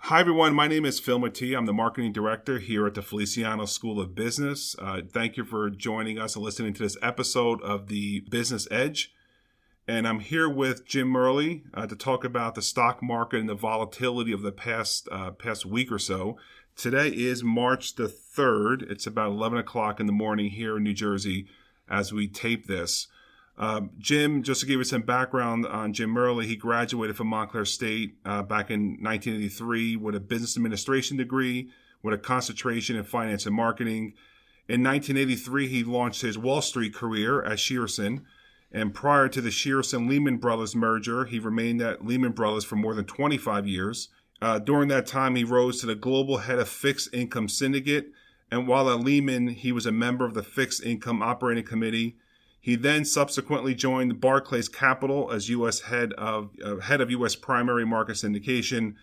Hi, everyone. My name is Phil Matee. I'm the marketing director here at the Feliciano School of Business. Thank you for joining us and listening to this episode of the Business Edge. And I'm here with Jim Merli to talk about the stock market and the volatility of the past week or so. Today is March the 3rd. It's about 11 o'clock in the morning here in New Jersey as we tape this. Jim, just to give you some background on Jim Merli, he graduated from Montclair State back in 1983 with a business administration degree with a concentration in finance and marketing. In 1983, he launched his Wall Street career at Shearson. And prior to the Shearson Lehman Brothers merger, he remained at Lehman Brothers for more than 25 years. During that time, he rose to the global head of fixed income syndicate. And while at Lehman, he was a member of the fixed income operating committee. He then subsequently joined Barclays Capital as U.S. head of U.S. primary market syndication.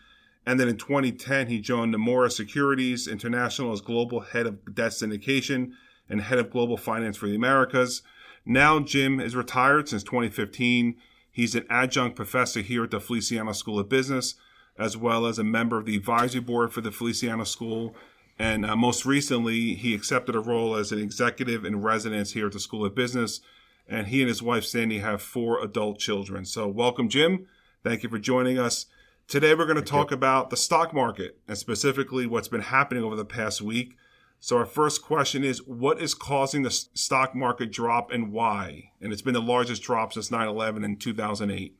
And then in 2010, he joined Nomura Securities International as global head of debt syndication and head of global finance for the Americas. Now, Jim is retired since 2015. He's an adjunct professor here at the Feliciano School of Business, as well as a member of the advisory board for the Feliciano School. And most recently, he accepted a role as an executive in residence here at the School of Business. And he and his wife, Sandy, have 4 adult children. So welcome, Jim. Thank you for joining us. Today, we're going to talk about the stock market and specifically what's been happening over the past week. So our first question is, what is causing the stock market drop and why? And it's been the largest drop since 9/11 in 2008.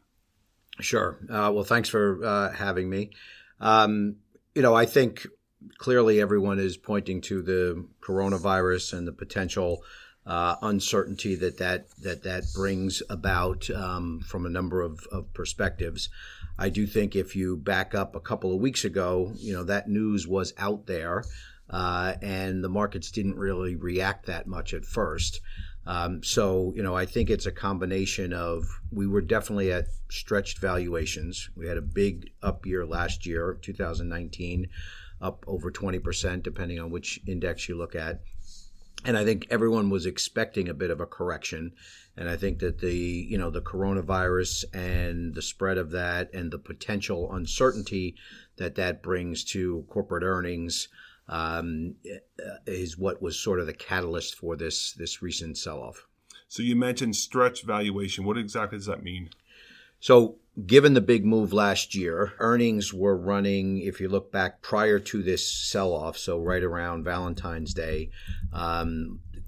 Sure. Well, thanks for having me. I think clearly everyone is pointing to the coronavirus and the potential uncertainty that brings about from a number of perspectives. I do think if you back up a couple of weeks ago, that news was out there and the markets didn't really react that much at first. I think it's a combination of, we were definitely at stretched valuations. We had a big up year last year, 2019, up over 20%, depending on which index you look at. And I think everyone was expecting a bit of a correction. And I think that the coronavirus and the spread of that and the potential uncertainty that brings to corporate earnings is what was sort of the catalyst for this recent sell-off. So you mentioned stretch valuation. What exactly does that mean? So given the big move last year, earnings were running, if you look back prior to this sell-off, so right around Valentine's Day,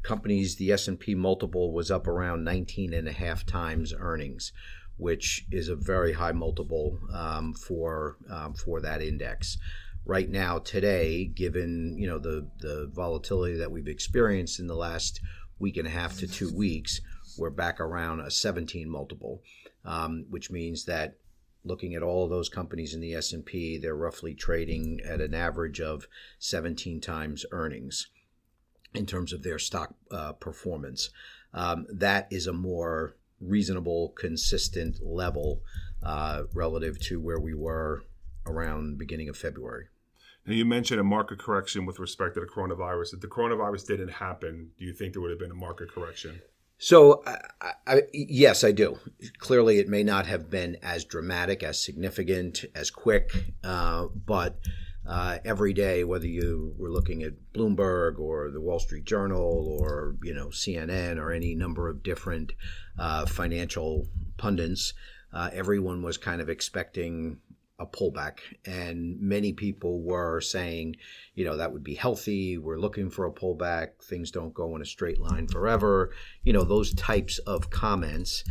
companies, the S&P multiple was up around 19.5 times earnings, which is a very high multiple for that index. Right now, today, given the volatility that we've experienced in the last week and a half to 2 weeks, we're back around a 17 multiple, which means that looking at all of those companies in the S&P, they're roughly trading at an average of 17 times earnings in terms of their stock performance. That is a more reasonable, consistent level relative to where we were around the beginning of February. Now, you mentioned a market correction with respect to the coronavirus. If the coronavirus didn't happen, do you think there would have been a market correction? So, yes, I do. Clearly, it may not have been as dramatic, as significant, as quick, but every day, whether you were looking at Bloomberg or the Wall Street Journal or CNN or any number of different financial pundits, everyone was kind of expecting a pullback, and many people were saying, that would be healthy. We're looking for a pullback. Things don't go in a straight line forever. Those types of comments,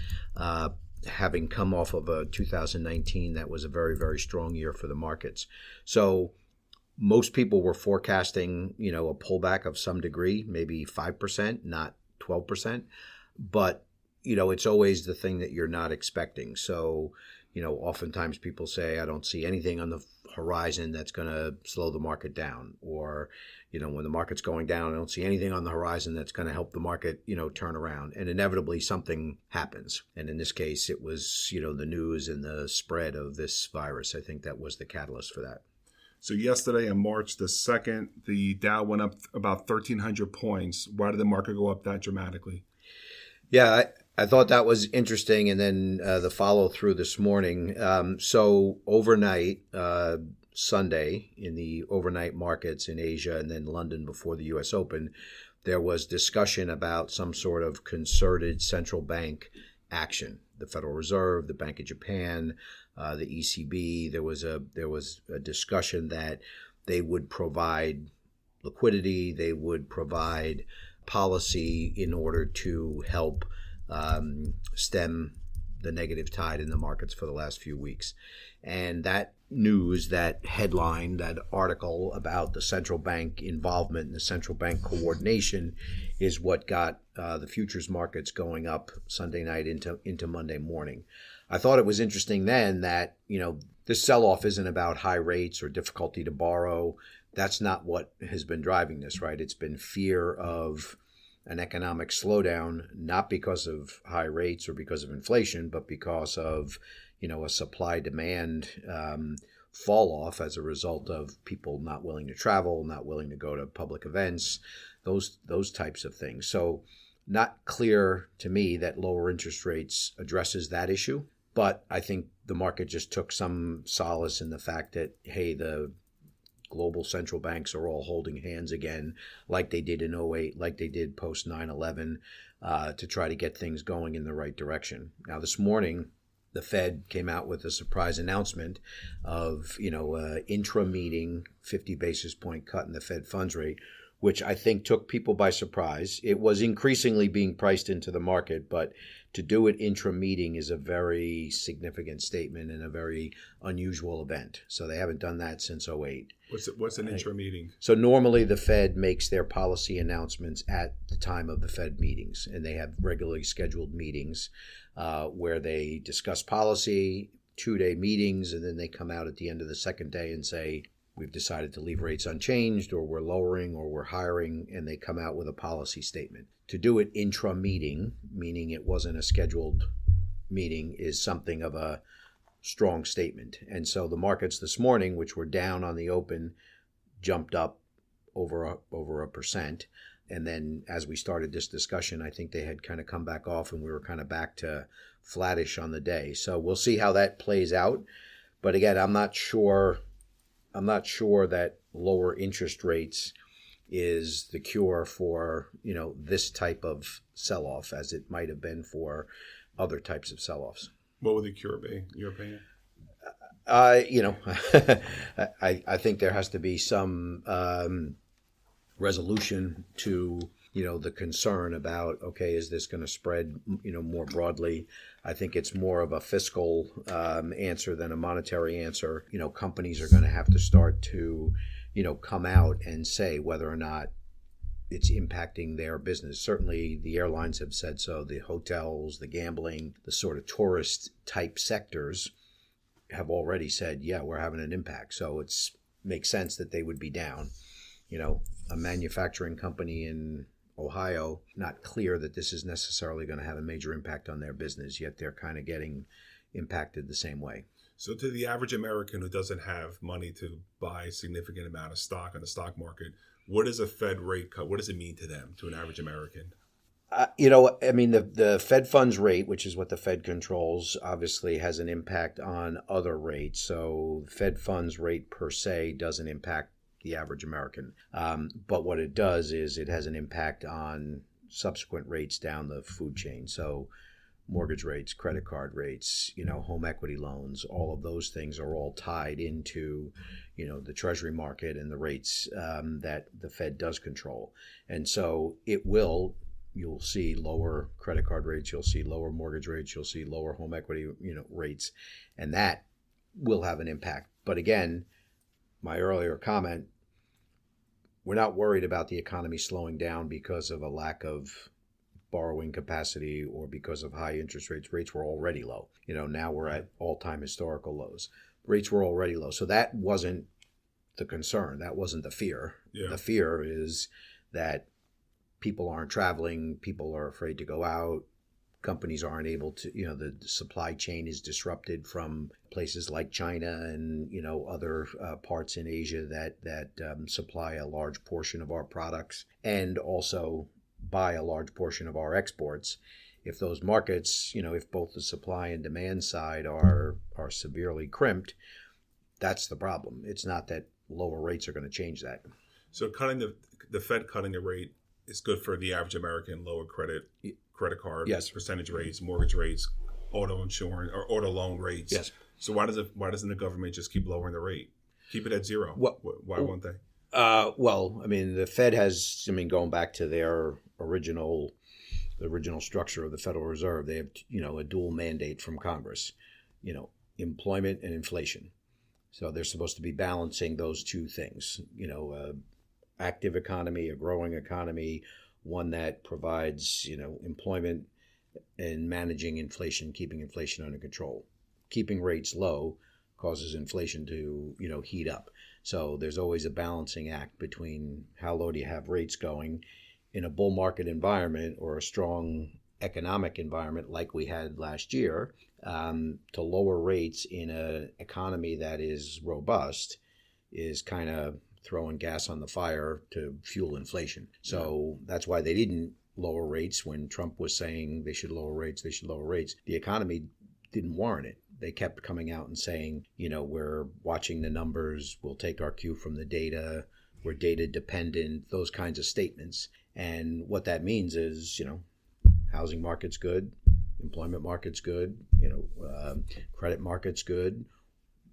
having come off of a 2019 that was a very, very strong year for the markets. So most people were forecasting, a pullback of some degree, maybe 5%, not 12%. But, it's always the thing that you're not expecting. So, oftentimes people say, I don't see anything on the horizon that's going to slow the market down. Or, when the market's going down, I don't see anything on the horizon that's going to help the market, turn around. And inevitably something happens. And in this case, it was, the news and the spread of this virus. I think that was the catalyst for that. So yesterday on March the 2nd, the Dow went up about 1,300 points. Why did the market go up that dramatically? Yeah, I thought that was interesting. And then the follow through this morning. So overnight, Sunday in the overnight markets in Asia and then London before the U.S. Open, there was discussion about some sort of concerted central bank action. The Federal Reserve, the Bank of Japan, the ECB. There was a discussion that they would provide liquidity, they would provide policy in order to help stem the negative tide in the markets for the last few weeks. And that news, that headline, that article about the central bank involvement and the central bank coordination is what got the futures markets going up Sunday night into Monday morning. I thought it was interesting then that, this sell-off isn't about high rates or difficulty to borrow. That's not what has been driving this, right? It's been fear of an economic slowdown, not because of high rates or because of inflation, but because of, a supply-demand fall off as a result of people not willing to travel, not willing to go to public events, those types of things. So not clear to me that lower interest rates addresses that issue, but I think the market just took some solace in the fact that, hey, the global central banks are all holding hands again, like they did in '08, like they did post 9/11, to try to get things going in the right direction. Now, this morning, the Fed came out with a surprise announcement of, intra-meeting 50 basis point cut in the Fed funds rate, which I think took people by surprise. It was increasingly being priced into the market, but to do it intra-meeting is a very significant statement and a very unusual event. So they haven't done that since '08. What's an intra-meeting? So normally the Fed makes their policy announcements at the time of the Fed meetings, and they have regularly scheduled meetings where they discuss policy, 2-day meetings, and then they come out at the end of the second day and say, we've decided to leave rates unchanged, or we're lowering, or we're hiring, and they come out with a policy statement. To do it intra-meeting, meaning it wasn't a scheduled meeting, is something of a strong statement. And so the markets this morning, which were down on the open, jumped up over a 1%. And then as we started this discussion, I think they had kind of come back off and we were kind of back to flattish on the day. So we'll see how that plays out. But again, I'm not sure that lower interest rates is the cure for, this type of sell-off as it might have been for other types of sell-offs. What would the cure be, in your opinion? I think there has to be some resolution to, the concern about, okay, is this going to spread, more broadly? I think it's more of a fiscal answer than a monetary answer. Companies are going to have to start to, come out and say whether or not it's impacting their business. Certainly the airlines have said so, the hotels, the gambling, the sort of tourist type sectors have already said, yeah, we're having an impact. So it makes sense that they would be down. A manufacturing company in Ohio, not clear that this is necessarily going to have a major impact on their business, yet they're kind of getting impacted the same way. So to the average American who doesn't have money to buy a significant amount of stock on the stock market, what is a Fed rate cut? What does it mean to them, to an average American? The Fed funds rate, which is what the Fed controls, obviously has an impact on other rates. So Fed funds rate per se doesn't impact the average American. But what it does is it has an impact on subsequent rates down the food chain. So mortgage rates, credit card rates, home equity loans, all of those things are all tied into, the Treasury market and the rates that the Fed does control. And so you'll see lower credit card rates, you'll see lower mortgage rates, you'll see lower home equity, rates, and that will have an impact. But again, my earlier comment, we're not worried about the economy slowing down because of a lack of borrowing capacity or because of high interest rates. Rates were already low. Now we're at all-time historical lows. Rates were already low. So that wasn't the concern. That wasn't the fear. Yeah. The fear is that people aren't traveling. People are afraid to go out. Companies aren't able to, the supply chain is disrupted from places like China and, other parts in Asia that supply a large portion of our products and also buy a large portion of our exports. If those markets, if both the supply and demand side are severely crimped, That's the problem. It's not that lower rates are going to change that. So cutting the Fed cutting the rate is good for the average American. Lower credit card, yes, percentage rates, mortgage rates, auto insurance or auto loan rates. Yes. So why doesn't the government just keep lowering the rate? Keep it at zero. Why won't they? Well, I mean, the Fed has. I mean, going back to their original structure of the Federal Reserve, they have a dual mandate from Congress. Employment and inflation. So they're supposed to be balancing those two things. Active economy, a growing economy, one that provides employment and managing inflation, keeping inflation under control. Keeping rates low causes inflation to heat up. So there's always a balancing act between how low do you have rates going in a bull market environment or a strong economic environment like we had last year. To lower rates in an economy that is robust is kind of throwing gas on the fire to fuel inflation. So that's why they didn't lower rates when Trump was saying they should lower rates. The economy didn't warrant it. They kept coming out and saying, we're watching the numbers, we'll take our cue from the data, we're data dependent, those kinds of statements. And what that means is, housing market's good, employment market's good, credit market's good.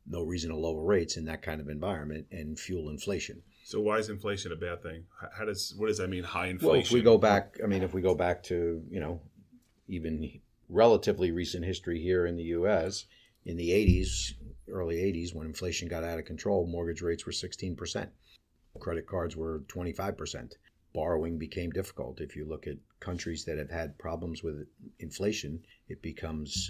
No reason to lower rates in that kind of environment and fuel inflation. So why is inflation a bad thing? What does that mean? High inflation? Well, if we go back to even relatively recent history here in the U.S. in the early 80s, when inflation got out of control, mortgage rates were 16%. Credit cards were 25%. Borrowing became difficult. If you look at countries that have had problems with inflation, it becomes,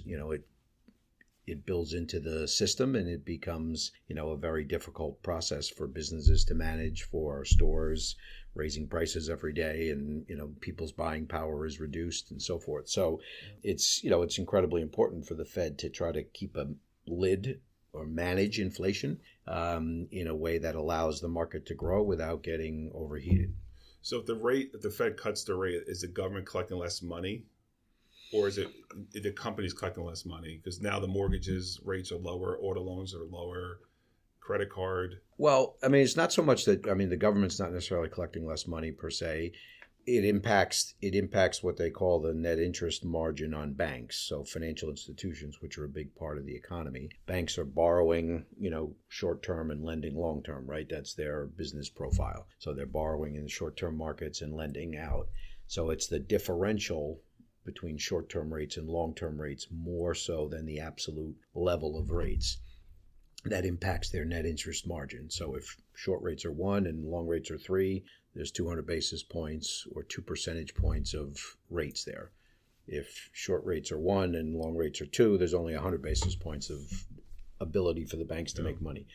it builds into the system and it becomes, a very difficult process for businesses to manage, for stores raising prices every day, and, people's buying power is reduced and so forth. So it's incredibly important for the Fed to try to keep a lid or manage inflation in a way that allows the market to grow without getting overheated. So if the Fed cuts the rate, is the government collecting less money? Or is it the companies collecting less money? Because now the mortgages rates are lower, auto loans are lower, credit card. Well, I mean, it's not so much that, the government's not necessarily collecting less money per se. It impacts what they call the net interest margin on banks. So financial institutions, which are a big part of the economy. Banks are borrowing, short-term and lending long-term, right? That's their business profile. So they're borrowing in the short-term markets and lending out. So it's the differential between short-term rates and long-term rates more so than the absolute level of rates that impacts their net interest margin. So if short rates are 1 and long rates are 3, there's 200 basis points or 2 percentage points of rates there. If short rates are 1 and long rates are 2, there's only 100 basis points of ability for the banks to make money.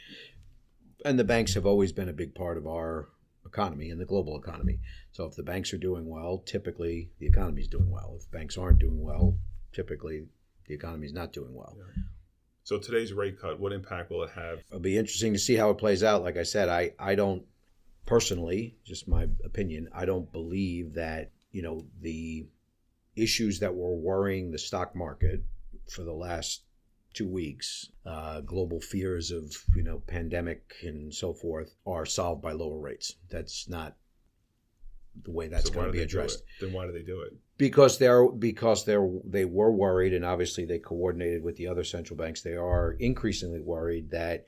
And the banks have always been a big part of our economy and the global economy. So if the banks are doing well, typically the economy is doing well. If banks aren't doing well, typically the economy is not doing well. Yeah. So today's rate cut, what impact will it have? It'll be interesting to see how it plays out. Like I said, I don't personally, just my opinion, I don't believe that, the issues that were worrying the stock market for the last 2 weeks, global fears of, pandemic and so forth, are solved by lower rates. That's not the way that's going to be addressed. Then why do they do it? Because they were worried, and obviously they coordinated with the other central banks. They are increasingly worried that,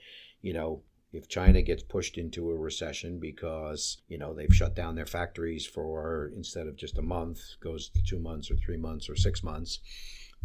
if China gets pushed into a recession because, they've shut down their factories for, instead of just a month, goes to 2 months or 3 months or 6 months,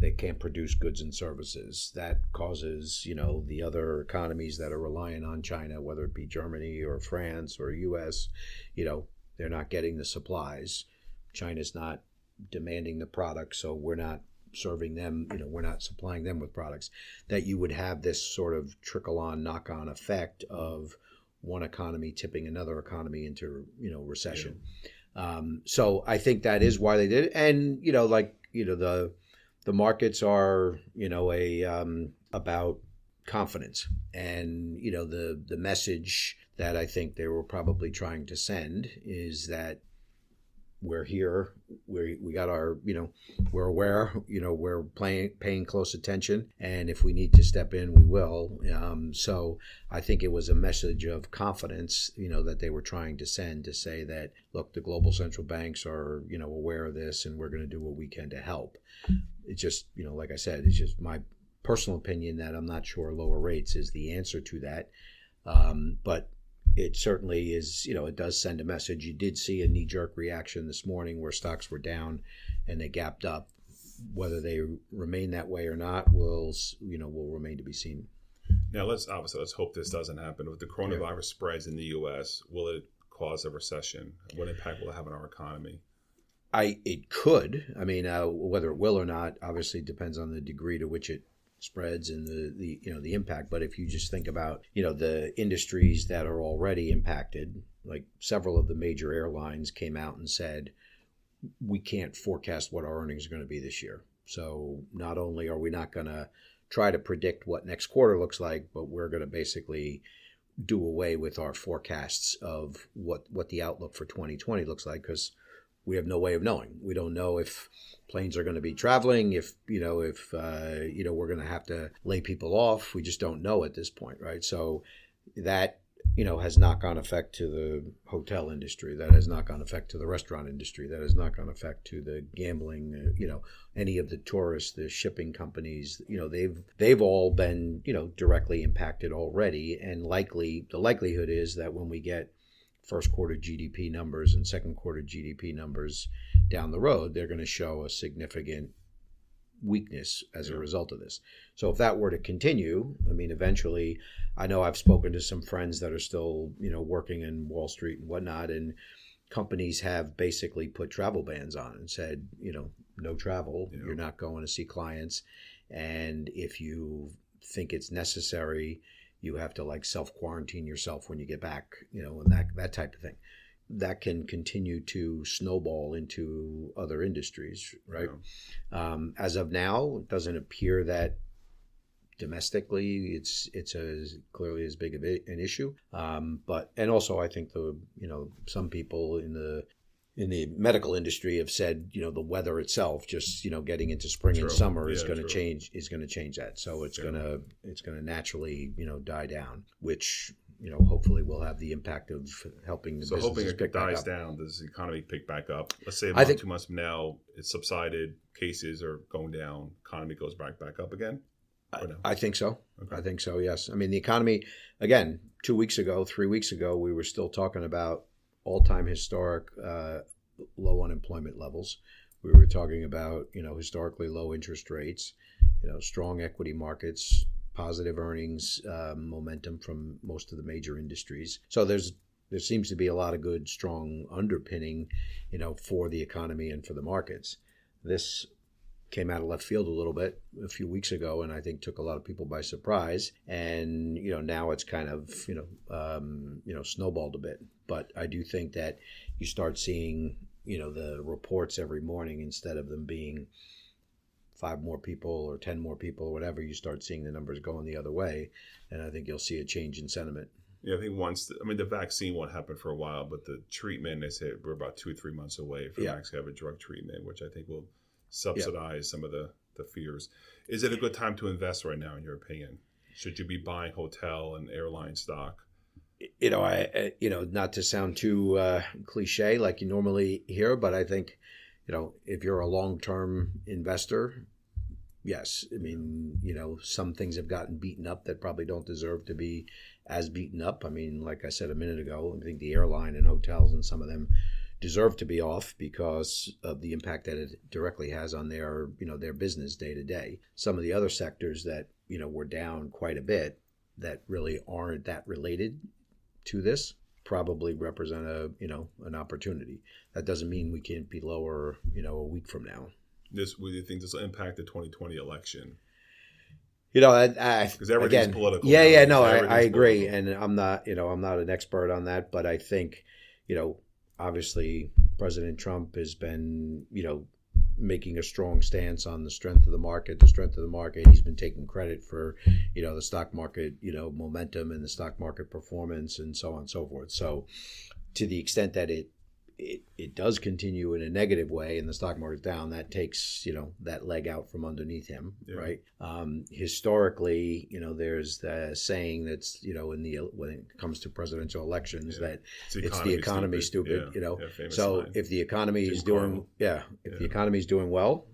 they can't produce goods and services. That causes, the other economies that are relying on China, whether it be Germany or France or US, they're not getting the supplies. China's not demanding the product, so we're not serving them, we're not supplying them with products. That you would have this sort of trickle-on, knock-on effect of one economy tipping another economy into, recession. Yeah. So I think that is why they did it. And, the markets are, about confidence. And, the message that I think they were probably trying to send is that we're here. We got our, we're aware, we're paying close attention. And if we need to step in, we will. So I think it was a message of confidence, that they were trying to send to say that, look, the global central banks are, aware of this and we're going to do what we can to help. It's just, like I said, it's just my personal opinion that I'm not sure lower rates is the answer to that. But it certainly is, it does send a message. You did see a knee-jerk reaction this morning where stocks were down and they gapped up. Whether they remain that way or not will remain to be seen. Now, let's hope this doesn't happen. With the coronavirus spreads in the U.S., will it cause a recession? What impact will it have on our economy? It could. Whether it will or not, obviously depends on the degree to which it spreads and the impact. But if you just think about the industries that are already impacted, like several of the major airlines came out and said we can't forecast what our earnings are going to be this year. So not only are we not going to try to predict what next quarter looks like, but we're going to basically do away with our forecasts of what the outlook for 2020 looks like, because we have no way of knowing. We don't know if planes are going to be traveling, if we're going to have to lay people off. We just don't know at this point, right? So that, has knock-on effect to the hotel industry. That has knock-on effect to the restaurant industry. That has knock-on effect to the gambling, any of the tourists, the shipping companies. They've all been, directly impacted already. And the likelihood is that when we get first quarter GDP numbers and second quarter GDP numbers down the road, they're going to show a significant weakness as a result of this. So if that were to continue, eventually, I know I've spoken to some friends that are still, working in Wall Street and whatnot, and companies have basically put travel bans on and said, no travel, you're not going to see clients. And if you think it's necessary, you have to self-quarantine yourself when you get back, and that type of thing. That can continue to snowball into other industries, right? Yeah. As of now, it doesn't appear that domestically it's clearly as big of an issue. And also I think some people in the medical industry have said, the weather itself, just, getting into spring and summer is going to change that. So it's going to naturally, die down, which, hopefully will have the impact of helping the businesses hoping it pick back dies up. down, does the economy pick back up? Let's say about 2 months from now, it's subsided, cases are going down, economy goes back up again? No? I think so. Okay. I think so, yes. The economy, again, 3 weeks ago, we were still talking about all-time historic low unemployment levels. We were talking about, historically low interest rates, strong equity markets, positive earnings momentum from most of the major industries. So there seems to be a lot of good, strong underpinning, for the economy and for the markets. This came out of left field a little bit a few weeks ago, and I think took a lot of people by surprise. And now it's kind of snowballed a bit. But I do think that you start seeing the reports every morning, instead of them being 5 more people or 10 more people or whatever, you start seeing the numbers going the other way, and I think you'll see a change in sentiment. Yeah, I think the vaccine won't happen for a while, but the treatment, they say we're about 2 or 3 months away from actually have a drug treatment, which I think will subsidize some of the fears. Is it a good time to invest right now, in your opinion? Should you be buying hotel and airline stock? Not to sound too cliche like you normally hear, but I think, if you're a long-term investor, yes. Some things have gotten beaten up that probably don't deserve to be as beaten up. Like I said a minute ago, I think the airline and hotels and some of them deserve to be off because of the impact that it directly has on their business day to day. Some of the other sectors that, were down quite a bit that really aren't that related to this probably represent an opportunity. That doesn't mean we can't be lower, a week from now. Do you think this will impact the 2020 election? Because everything's political. I agree, and I'm not an expert on that, but I think, obviously President Trump has been, making a strong stance on the strength of the market. He's been taking credit for, the stock market, momentum and the stock market performance and so on and so forth. So to the extent that it it does continue in a negative way and the stock market's down, that takes, that leg out from underneath him, right? Historically, there's the saying that's, when it comes to presidential elections, that it's the economy stupid, So line. If the economy is doing, the economy is doing well,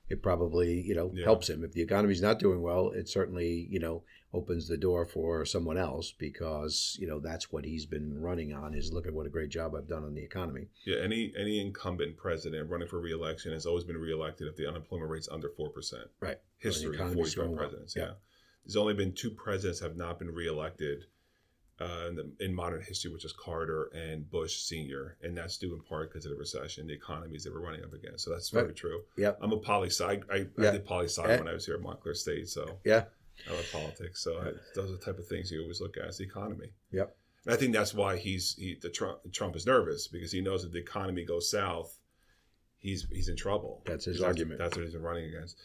it probably, helps him. If the economy's not doing well, it certainly, opens the door for someone else, because, that's what he's been running on, is look at what a great job I've done on the economy. Yeah, any incumbent president running for re-election has always been reelected if the unemployment rate's under 4%. Right. History, 45 presidents, yeah. There's only been 2 presidents have not been reelected in modern history, which is Carter and Bush Sr., and that's due in part because of the recession, the economies that we're running up against. So that's very true. Yeah, I'm a poli-sci. I did poli-sci when I was here at Montclair State, so I love politics. So those are the type of things you always look at as the economy. Yep. And I think that's why Trump is nervous, because he knows if the economy goes south, he's in trouble. That's his argument. That's what he's been running against.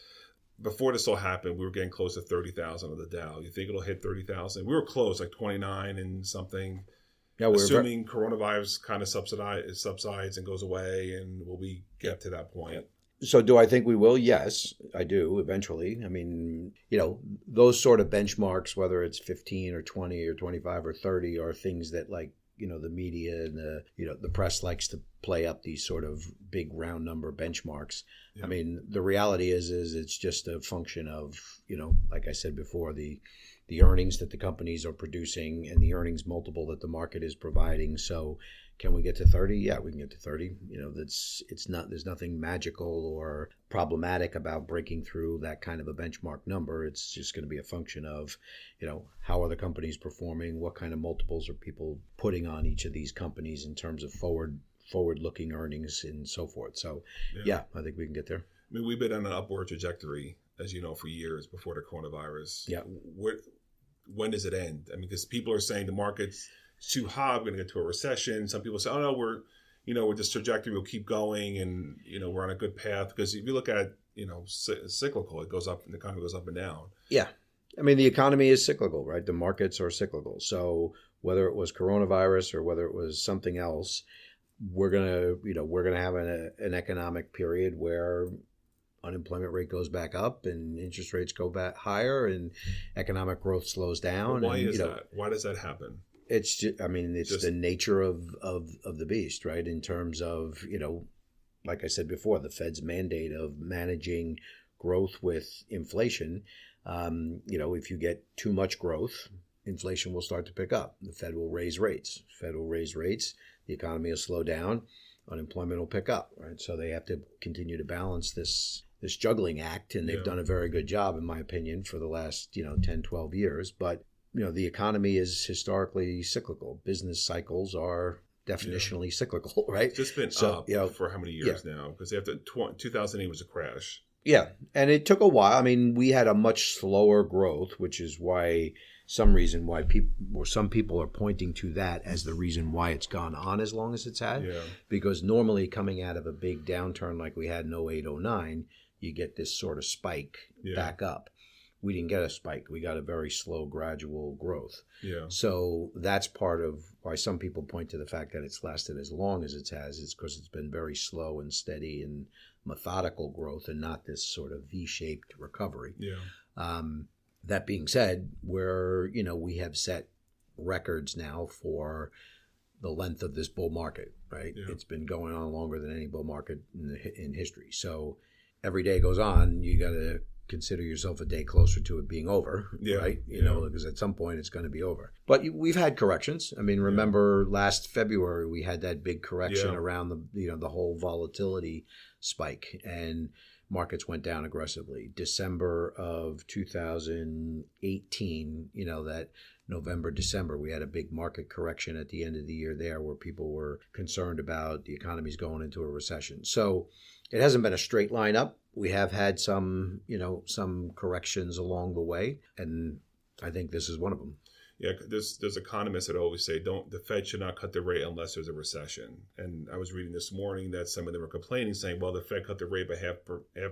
Before this all happened, we were getting close to 30,000 on the Dow. You think it'll hit 30,000? We were close, like 29 and something. Yeah, assuming coronavirus kind of subsides and goes away, and will we get to that point? So do I think we will? Yes, I do, eventually. I mean, those sort of benchmarks, whether it's 15 or 20 or 25 or 30, are things that, like, the media and the press likes to play up these sort of big round number benchmarks. Yeah. I mean, the reality is it's just a function of, like I said before, the earnings that the companies are producing and the earnings multiple that the market is providing. So can we get to 30? Yeah, we can get to 30. There's nothing magical or problematic about breaking through that kind of a benchmark number. It's just going to be a function of, how are the companies performing? What kind of multiples are people putting on each of these companies in terms of forward-looking earnings and so forth. So, yeah, I think we can get there. I mean, we've been on an upward trajectory, as you know, for years before the coronavirus. Yeah. When does it end? I mean, because people are saying the market's too hot, we're going to get to a recession. Some people say, oh, no, we're this trajectory will keep going, and, we're on a good path. Because if you look at, cyclical, it goes up, and the economy goes up and down. Yeah. I mean, the economy is cyclical, right? The markets are cyclical. So whether it was coronavirus or whether it was something else, we're gonna have an economic period where unemployment rate goes back up and interest rates go back higher and economic growth slows down. Well, why is that? Why does that happen? It's just, it's the nature of the beast, right? In terms of, like I said before, the Fed's mandate of managing growth with inflation. If you get too much growth, inflation will start to pick up. The Fed will raise rates. The economy will slow down. Unemployment will pick up, right? So they have to continue to balance this juggling act, and they've done a very good job, in my opinion, for the last 10, 12 years. But the economy is historically cyclical. Business cycles are definitionally cyclical, right? It's just been up for how many years now? Because after 2008 was a crash. Yeah, and it took a while. I mean, we had a much slower growth, which is why some people are pointing to that as the reason why it's gone on as long as it's had. Yeah. Because normally coming out of a big downturn like we had in 08, 09, you get this sort of spike back up. We didn't get a spike. We got a very slow, gradual growth. Yeah. So that's part of why some people point to the fact that it's lasted as long as it has, is because it's been very slow and steady and methodical growth, and not this sort of V-shaped recovery. Yeah. That being said, we have set records now for the length of this bull market, right? Yeah. It's been going on longer than any bull market in history. So every day goes on, you got to consider yourself a day closer to it being over, right? Because at some point it's going to be over. But we've had corrections. I mean, remember last February we had that big correction around the whole volatility spike, and markets went down aggressively. December of 2018, that November, December, we had a big market correction at the end of the year there, where people were concerned about the economy's going into a recession. So it hasn't been a straight line up. We have had some corrections along the way, and I think this is one of them. Yeah, there's economists that always say the Fed should not cut the rate unless there's a recession. And I was reading this morning that some of them are complaining, saying, well, the Fed cut the rate by half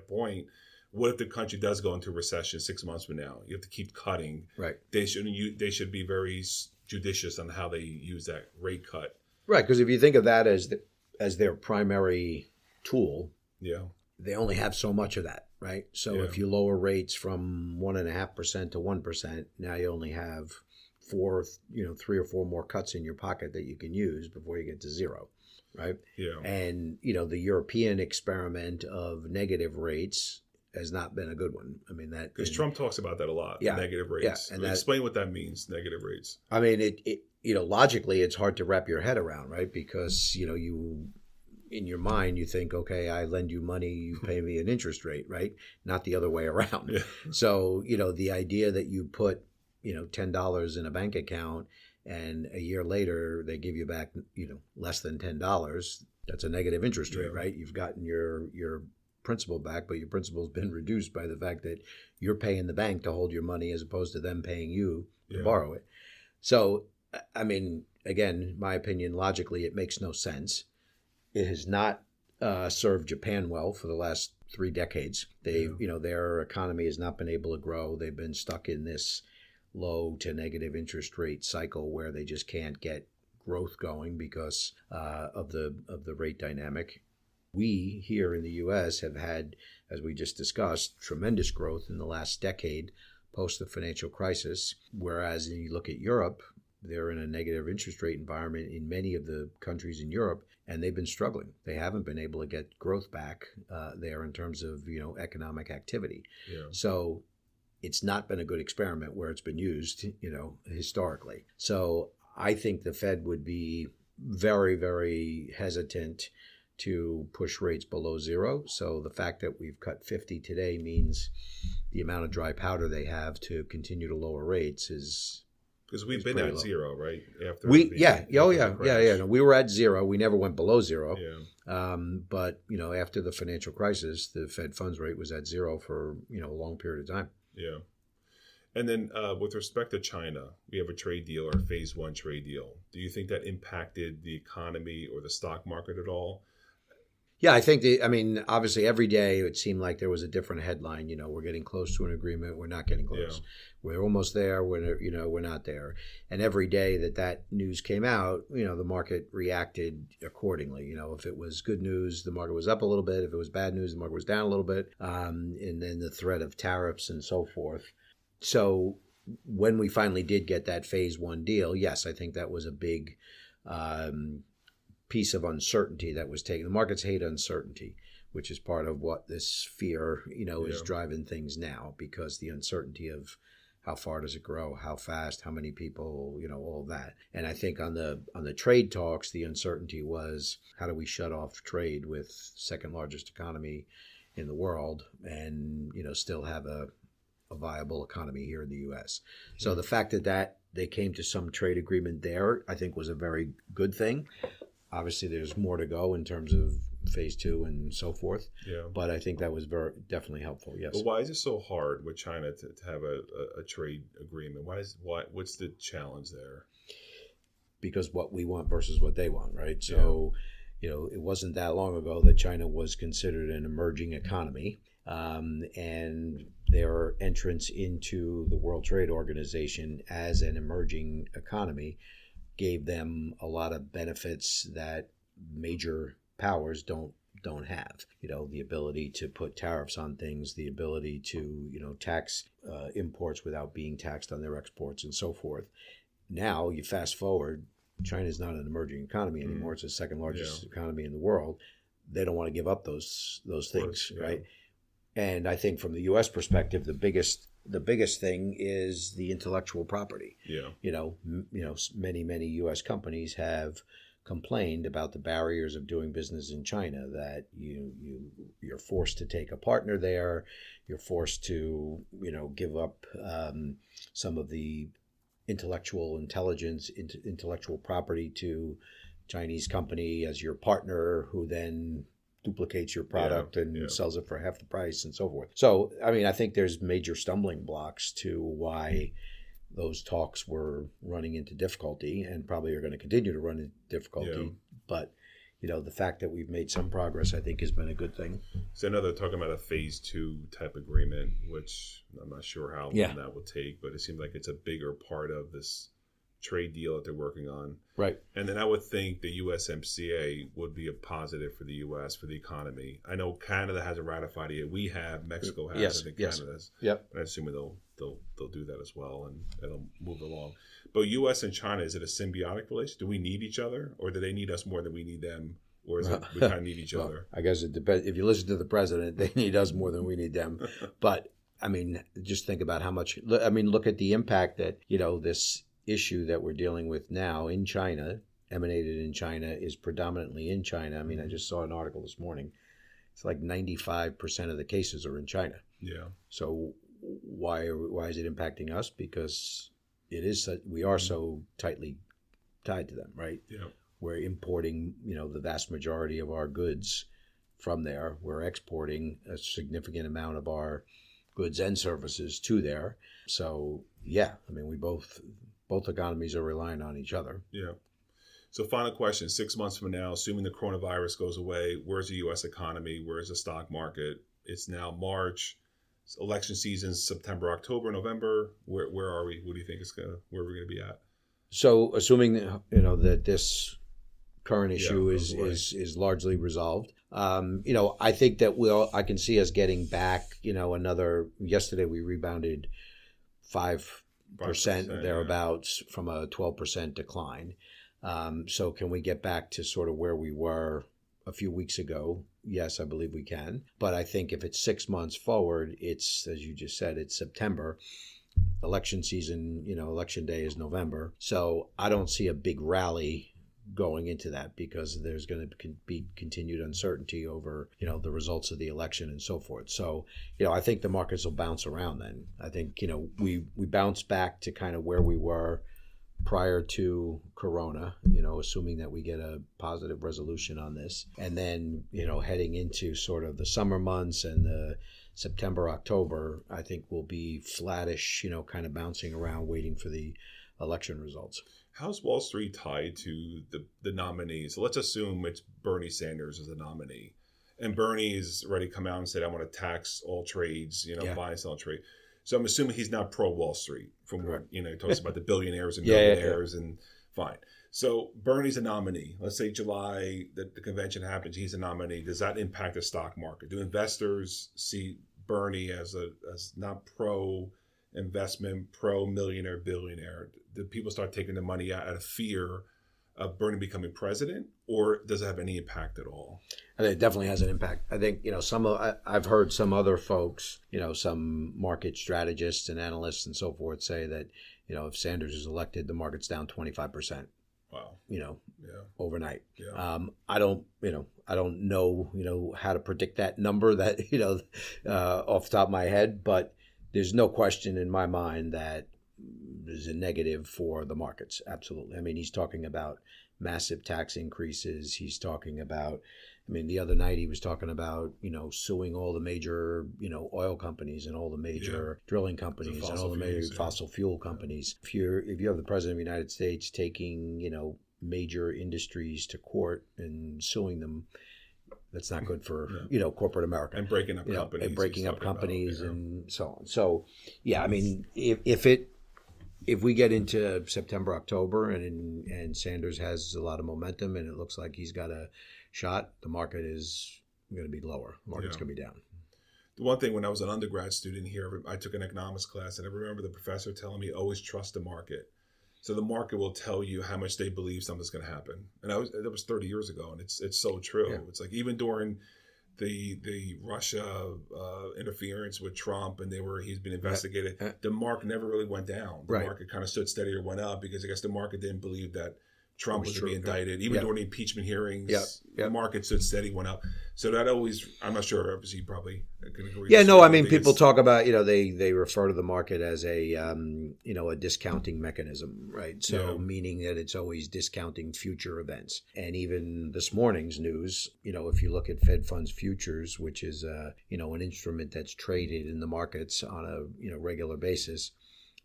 point. What if the country does go into a recession 6 months from now? You have to keep cutting. Right. They should be very judicious on how they use that rate cut. Right, because if you think of that as their primary tool, Yeah. they only have so much of that, right? So Yeah. if you lower rates from 1.5% to 1%, now you only have 3 or 4 more cuts in your pocket that you can use before you get to zero, right? Yeah. And the European experiment of negative rates has not been a good one. I mean Because Trump talks about that a lot. Yeah. Negative rates. Yeah, and explain what that means. Negative rates. I mean, it logically it's hard to wrap your head around, right? Because you in your mind you think, okay, I lend you money, you pay me an interest rate, right? Not the other way around. Yeah. So the idea that you put $10 in a bank account and a year later they give you back less than $10, that's a negative interest rate, right? You've gotten your principal back, but your principal's been reduced by the fact that you're paying the bank to hold your money as opposed to them paying you to borrow it. So, I mean, again, my opinion, logically, it makes no sense. It has not served Japan well for the last 3 decades. Their economy has not been able to grow. They've been stuck in this low to negative interest rate cycle where they just can't get growth going because of the rate dynamic. We here in the U.S. have had, as we just discussed, tremendous growth in the last decade post the financial crisis, whereas you look at Europe, they're in a negative interest rate environment in many of the countries in Europe, and they've been struggling. They haven't been able to get growth back there in terms of economic activity. Yeah. So it's not been a good experiment where it's been used, historically. So I think the Fed would be very, very hesitant to push rates below zero. So the fact that we've cut 50 today means the amount of dry powder they have to continue to lower rates is because we've been at low. Zero, right? After we No, we were at zero. We never went below zero. Yeah. But after the financial crisis, the Fed funds rate was at zero for a long period of time. Yeah. And then with respect to China, we have a trade deal or a phase 1 trade deal. Do you think that impacted the economy or the stock market at all? Yeah, I think obviously every day it seemed like there was a different headline. We're getting close to an agreement. We're not getting close. Yeah. We're almost there. We're not there. And every day that news came out, the market reacted accordingly. If it was good news, the market was up a little bit. If it was bad news, the market was down a little bit. And then the threat of tariffs and so forth. So when we finally did get that phase 1 deal, yes, I think that was a big piece of uncertainty that was taken. The markets hate uncertainty, which is part of what this fear, is driving things now, because the uncertainty of how far does it grow, how fast, how many people, all of that. And I think on the trade talks, the uncertainty was, how do we shut off trade with second largest economy in the world and, still have a viable economy here in the U.S. So the fact that they came to some trade agreement there, I think was a very good thing. Obviously, there's more to go in terms of phase 2 and so forth. Yeah. But I think that was definitely helpful. Yes. But why is it so hard with China to have a trade agreement? What's the challenge there? Because what we want versus what they want, right? So, it wasn't that long ago that China was considered an emerging economy, and their entrance into the World Trade Organization as an emerging economy gave them a lot of benefits that major powers don't have. The ability to put tariffs on things, the ability to tax imports without being taxed on their exports and so forth. Now you fast forward, China's not an emerging economy anymore. It's the second largest economy in the world. They don't want to give up those things, right? And I think from the U.S. perspective, the biggest thing is the intellectual property. Yeah. Many U.S. companies have complained about the barriers of doing business in China, that you're forced to take a partner there, you're forced to give up some of the intellectual intelligence, intellectual property to Chinese company as your partner, who then duplicates your product and sells it for half the price and so forth. So, I think there's major stumbling blocks to why those talks were running into difficulty, and probably are going to continue to run into difficulty. Yeah. But, the fact that we've made some progress, I think, has been a good thing. So I know they're talking about a phase 2 type agreement, which I'm not sure how long that will take, but it seems like it's a bigger part of this trade deal that they're working on. Right. And then I would think the USMCA would be a positive for the U.S., for the economy. I know Canada hasn't ratified it. We have. Mexico has. Yes. I think Yes. Canada's. Yep. And I assume they'll do that as well, and it'll move along. But U.S. and China, is it a symbiotic relationship? Do we need each other, or do they need us more than we need them? Or is it we kind of need each other? I guess it depends. If you listen to the president, they need us more than we need them. But I mean, just think about how much. I mean, look at the impact that this issue that we're dealing with now in China, emanated in China, is predominantly in China. I mean, I just saw an article this morning. It's like 95% of the cases are in China. Yeah. So why is it impacting us? Because we are so tightly tied to them, right? Yeah. We're importing, the vast majority of our goods from there. We're exporting a significant amount of our goods and services to there. So yeah, I mean, we both economies are relying on each other. Yeah. So final question, 6 months from now, assuming the coronavirus goes away, where's the U.S. economy? Where's the stock market? It's now March. Election season, September, October, November. Where are we? What do you think where we're going to be at? So assuming that this current issue is largely resolved, I think that I can see us getting back. Yesterday we rebounded 5% thereabouts from a 12% decline. So can we get back to sort of where we were a few weeks ago? Yes, I believe we can. But I think if it's 6 months forward, it's, as you just said, it's September. Election season, election day is November. So I don't see a big rally going into that because there's going to be continued uncertainty over, the results of the election and so forth. So, I think the markets will bounce around then. I think, we bounce back to kind of where we were prior to Corona, assuming that we get a positive resolution on this. And then, heading into sort of the summer months and the September, October, I think we'll be flattish, kind of bouncing around waiting for the election results. How's Wall Street tied to the nominees? So let's assume it's Bernie Sanders as the nominee. And Bernie's already come out and said, I want to tax all trades, buy and sell trade. So I'm assuming he's not pro Wall Street from what, he talks about the billionaires and millionaires and fine. So Bernie's a nominee. Let's say July, the convention happens, he's a nominee. Does that impact the stock market? Do investors see Bernie as not pro investment, pro millionaire, billionaire? Do people start taking the money out of fear of Bernie becoming president, or does it have any impact at all? I think it definitely has an impact. I think, I've heard some other folks, some market strategists and analysts and so forth say that, if Sanders is elected, the market's down 25%. Wow. Overnight. Yeah. I don't know, how to predict that number that, off the top of my head, but there's no question in my mind that there's a negative for the markets. Absolutely. I mean, he's talking about massive tax increases. He's talking about, the other night he was talking about, suing all the major, oil companies and all the major drilling companies and all the major fossil fuel companies. If you have the president of the United States taking, major industries to court and suing them, that's not good for, corporate America. And breaking up companies. And breaking up companies and so on. So, yeah, if we get into September, October, and Sanders has a lot of momentum and it looks like he's got a shot, the market is going to be lower. The market's going to be down. The one thing, when I was an undergrad student here, I took an economics class, and I remember the professor telling me, always trust the market. So the market will tell you how much they believe something's going to happen. And that was 30 years ago, and it's so true. Yeah. It's like even during the Russia interference with Trump, and he's been investigated, the market never really went down. The market kind of stood steady or went up because I guess the market didn't believe that Trump was to be indicted. Even during the impeachment hearings, the market stood steady, went up. So that always, I'm not sure, obviously you probably can agree. Yeah, no, people talk about, they refer to the market as a discounting mechanism, right? So meaning that it's always discounting future events. And even this morning's news, if you look at Fed funds futures, which is, an instrument that's traded in the markets on a, regular basis,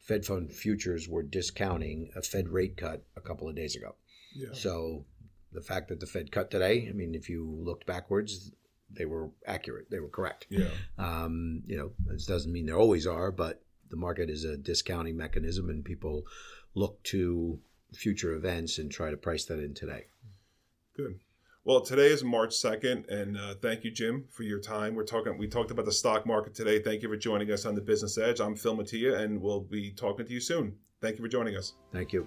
Fed fund futures were discounting a Fed rate cut a couple of days ago. Yeah. So the fact that the Fed cut today, if you looked backwards, they were accurate. They were correct. Yeah. This doesn't mean there always are, but the market is a discounting mechanism, and people look to future events and try to price that in today. Good. Well, today is March 2nd, and thank you, Jim, for your time. We talked about the stock market today. Thank you for joining us on the Business Edge. I'm Phil Mattia, and we'll be talking to you soon. Thank you for joining us. Thank you.